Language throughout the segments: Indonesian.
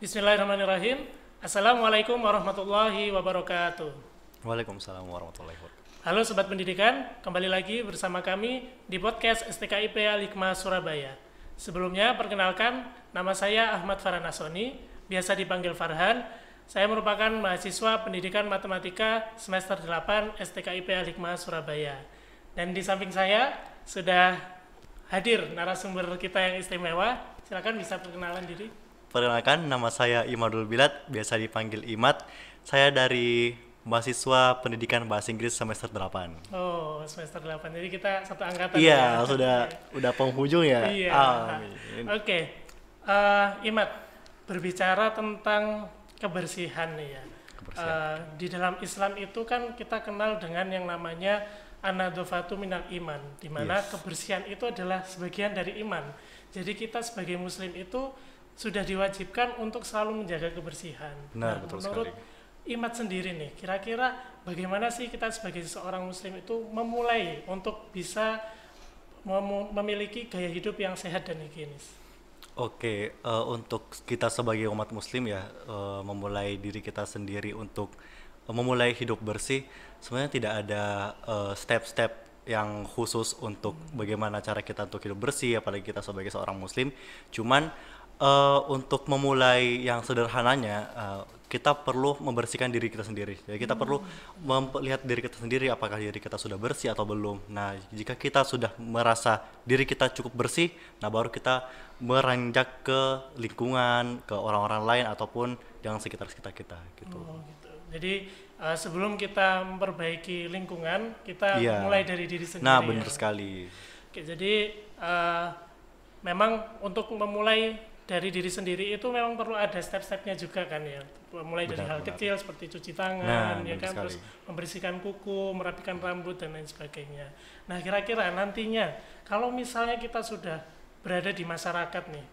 Bismillahirrahmanirrahim. Assalamualaikum warahmatullahi wabarakatuh. Waalaikumsalam warahmatullahi wabarakatuh. Halo Sobat Pendidikan, kembali lagi bersama kami di podcast STKIP Al-Hikmah Surabaya. Sebelumnya, perkenalkan, nama saya Ahmad Faranasoni, biasa dipanggil Farhan. Saya merupakan mahasiswa pendidikan matematika semester 8 STKIP Al-Hikmah Surabaya. Dan di samping saya sudah hadir narasumber kita yang istimewa. Silakan bisa perkenalan diri. Perkenalkan, nama saya Imadul Bilad, biasa dipanggil Imad. Saya dari mahasiswa pendidikan bahasa Inggris semester 8. Oh, semester 8. Jadi kita satu angkatan Iya, ya. udah penghujung ya. Iya. Amin. Oke. Imad, berbicara tentang kebersihan nih ya. Di dalam Islam itu kan kita kenal dengan yang namanya an-nadhafatu minal iman, di mana kebersihan itu adalah sebagian dari iman. Jadi kita sebagai muslim itu sudah diwajibkan untuk selalu menjaga kebersihan. Benar, betul menurut sekali. Imad sendiri nih, kira-kira bagaimana sih kita sebagai seorang muslim itu memulai untuk bisa memiliki gaya hidup yang sehat dan higienis? Oke, untuk kita sebagai umat muslim ya, memulai diri kita sendiri untuk memulai hidup bersih, sebenarnya tidak ada step-step yang khusus untuk bagaimana cara kita untuk hidup bersih, apalagi kita sebagai seorang muslim. Cuman untuk memulai yang sederhananya, kita perlu membersihkan diri kita sendiri. Jadi kita perlu melihat diri kita sendiri, apakah diri kita sudah bersih atau belum. Nah, jika kita sudah merasa diri kita cukup bersih, nah baru kita meranjak ke lingkungan, ke orang-orang lain ataupun yang sekitar kita gitu. Oh, gitu. Jadi sebelum kita memperbaiki lingkungan, kita Iya. mulai dari diri sendiri. Nah, ya. benar sekali. Oke, jadi memang untuk memulai dari diri sendiri itu memang perlu ada step-stepnya juga kan ya. Mulai dari hal Benar. kecil seperti cuci tangan, Nah, ya benar kan, sekali. terus membersihkan kuku, merapikan rambut dan lain sebagainya. Nah, kira-kira nantinya kalau misalnya kita sudah berada di masyarakat nih,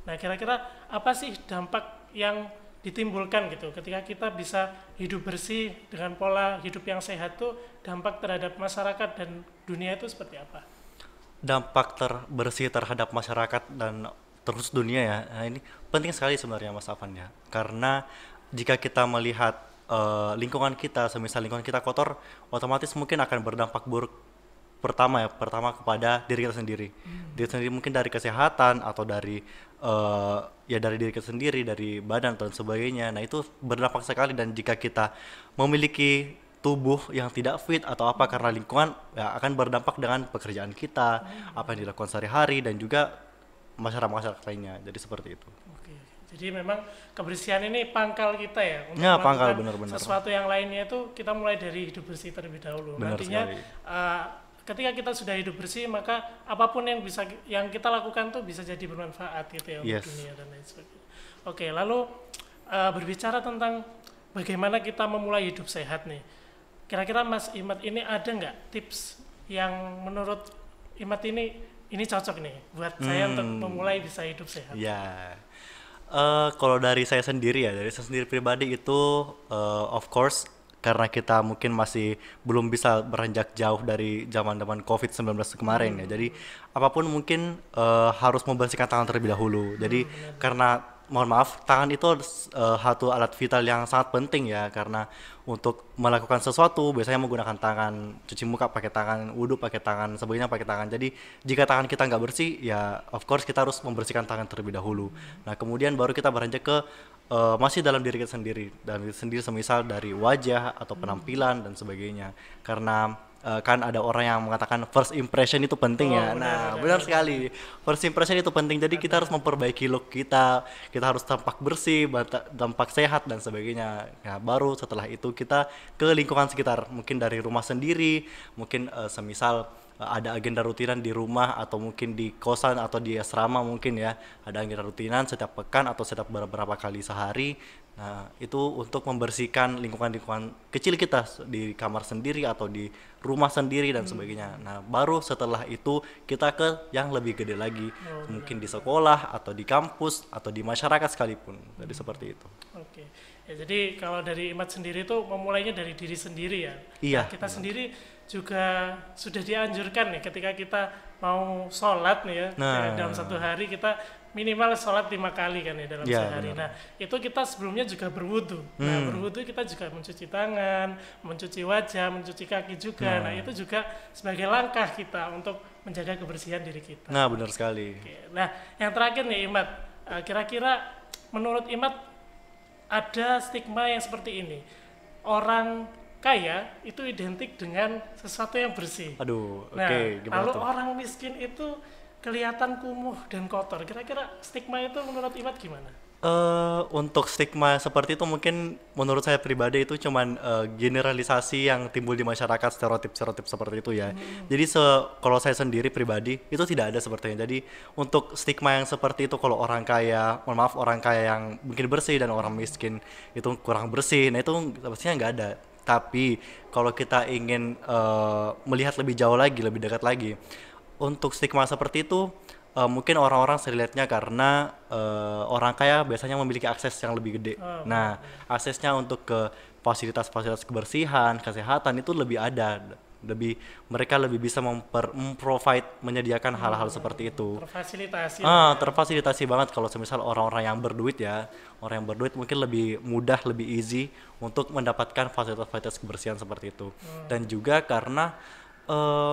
nah kira-kira apa sih dampak yang ditimbulkan gitu ketika kita bisa hidup bersih dengan pola hidup yang sehat tuh, dampak terhadap masyarakat dan dunia itu seperti apa? Dampak bersih terhadap masyarakat dan terus dunia ya. Nah, ini penting sekali sebenarnya Mas Afan ya. Karena jika kita melihat lingkungan kita, semisal lingkungan kita kotor, otomatis mungkin akan berdampak buruk pertama kepada diri kita sendiri. Diri sendiri mungkin dari kesehatan atau dari dari diri kita sendiri, dari badan dan sebagainya. Nah, itu berdampak sekali, dan jika kita memiliki tubuh yang tidak fit atau apa karena lingkungan, ya akan berdampak dengan pekerjaan kita, apa yang dilakukan sehari-hari, dan juga masyarakat lainnya. Jadi seperti itu. Oke, jadi memang kebersihan ini pangkal kita ya untuk Ya, pangkal, melakukan benar-benar. sesuatu yang lainnya itu kita mulai dari hidup bersih terlebih dahulu. Benar Nantinya sekali. ketika kita sudah hidup bersih, maka apapun yang kita lakukan tuh bisa jadi bermanfaat gitu ya untuk Yes. dunia dan lain sebagainya. Oke, lalu berbicara tentang bagaimana kita memulai hidup sehat nih. Kira-kira Mas Imad ini ada nggak tips yang menurut Imad ini cocok nih buat saya untuk memulai bisa hidup sehat? Ya, kalau dari saya sendiri ya, dari saya sendiri pribadi itu, of course, karena kita mungkin masih belum bisa beranjak jauh dari zaman-zaman COVID-19 kemarin ya. Jadi apapun mungkin harus membersihkan tangan terlebih dahulu. Jadi karena mohon maaf, tangan itu satu alat vital yang sangat penting ya, karena untuk melakukan sesuatu biasanya menggunakan tangan, cuci muka pakai tangan, wudhu pakai tangan, sebagainya pakai tangan. Jadi jika tangan kita nggak bersih, ya of course kita harus membersihkan tangan terlebih dahulu. Nah, kemudian baru kita beranjak ke masih dalam diri kita sendiri, semisal dari wajah atau penampilan dan sebagainya. Karena kan ada orang yang mengatakan first impression itu penting ya. Nah, benar sekali. First impression itu penting. Jadi kita harus memperbaiki look kita. Kita harus tampak bersih, tampak sehat dan sebagainya. Nah, baru setelah itu kita ke lingkungan sekitar. Mungkin dari rumah sendiri, mungkin semisal ada agenda rutinan di rumah atau mungkin di kosan atau di asrama mungkin ya. Ada agenda rutinan setiap pekan atau setiap beberapa kali sehari. Nah, itu untuk membersihkan lingkungan-lingkungan kecil kita di kamar sendiri atau di rumah sendiri dan sebagainya. Nah, baru setelah itu kita ke yang lebih gede lagi, mungkin di sekolah atau di kampus atau di masyarakat sekalipun. Jadi seperti itu. Oke. Ya, jadi kalau dari Imat sendiri itu memulainya dari diri sendiri ya. Iya. Nah, kita sendiri juga sudah dianjurkan nih ketika kita mau sholat nih ya, dalam satu hari kita minimal sholat 5 kali kan ya dalam sehari. Benar. Nah itu kita sebelumnya juga berwudu. Nah berwudu kita juga mencuci tangan, mencuci wajah, mencuci kaki juga. Nah itu juga sebagai langkah kita untuk menjaga kebersihan diri kita. Nah benar sekali. Oke. Nah yang terakhir nih Imat, kira-kira menurut Imat ada stigma yang seperti ini, orang kaya itu identik dengan sesuatu yang bersih. Aduh, Nah, gimana lalu tuh? orang miskin itu kelihatan kumuh dan kotor. Kira-kira stigma itu menurut Imat gimana? Untuk stigma seperti itu mungkin menurut saya pribadi itu cuman generalisasi yang timbul di masyarakat, stereotip-stereotip seperti itu ya. Jadi kalau saya sendiri pribadi itu tidak ada sepertinya. Jadi untuk stigma yang seperti itu kalau orang kaya, mohon maaf orang kaya yang mungkin bersih dan orang miskin itu kurang bersih, nah itu pastinya nggak ada. Tapi kalau kita ingin melihat lebih jauh lagi, lebih dekat lagi, untuk stigma seperti itu mungkin orang-orang sering lihatnya karena orang kaya biasanya memiliki akses yang lebih gede. Nah, aksesnya untuk ke fasilitas-fasilitas kebersihan, kesehatan itu lebih ada. Mereka lebih bisa memprovide, menyediakan hal-hal seperti itu. Terfasilitasi. Terfasilitasi banget kalau semisal orang-orang yang berduit ya. Orang yang berduit mungkin lebih mudah, lebih easy untuk mendapatkan fasilitas-fasilitas kebersihan seperti itu. Dan juga karena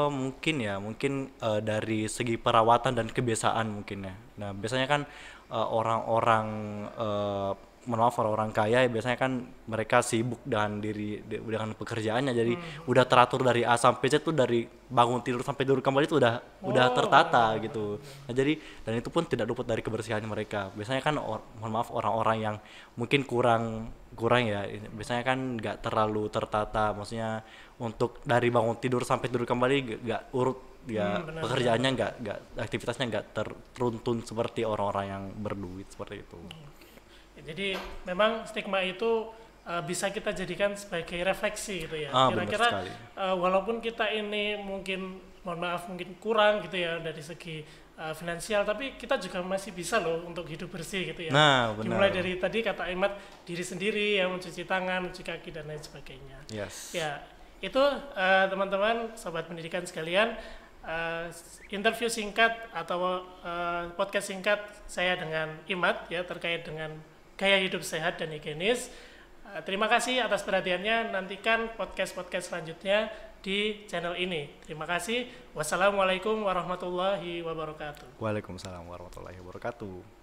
mungkin dari segi perawatan dan kebiasaan mungkin ya. Nah biasanya kan orang-orang orang kaya biasanya kan mereka sibuk dengan pekerjaannya, jadi udah teratur dari A sampai Z tuh, dari bangun tidur sampai tidur kembali itu udah tertata gitu. Nah jadi dan itu pun tidak luput dari kebersihan mereka. Biasanya kan orang-orang yang mungkin kurang ya, biasanya kan nggak terlalu tertata, maksudnya untuk dari bangun tidur sampai tidur kembali nggak urut ya, pekerjaannya nggak aktivitasnya nggak teruntun seperti orang-orang yang berduit seperti itu. Jadi memang stigma itu bisa kita jadikan sebagai refleksi gitu ya. Kira-kira walaupun kita ini mungkin mungkin kurang gitu ya dari segi finansial, tapi kita juga masih bisa loh untuk hidup bersih gitu ya. Nah, benar. Dimulai dari tadi kata Imat, diri sendiri yang mencuci tangan, mencuci kaki dan lain sebagainya. Yes. Ya, itu teman-teman sobat pendidikan sekalian, interview singkat atau podcast singkat saya dengan Imat ya terkait dengan gaya hidup sehat dan higienis. Terima kasih atas perhatiannya. Nantikan podcast-podcast selanjutnya di channel ini. Terima kasih. Wassalamualaikum warahmatullahi wabarakatuh. Waalaikumsalam warahmatullahi wabarakatuh.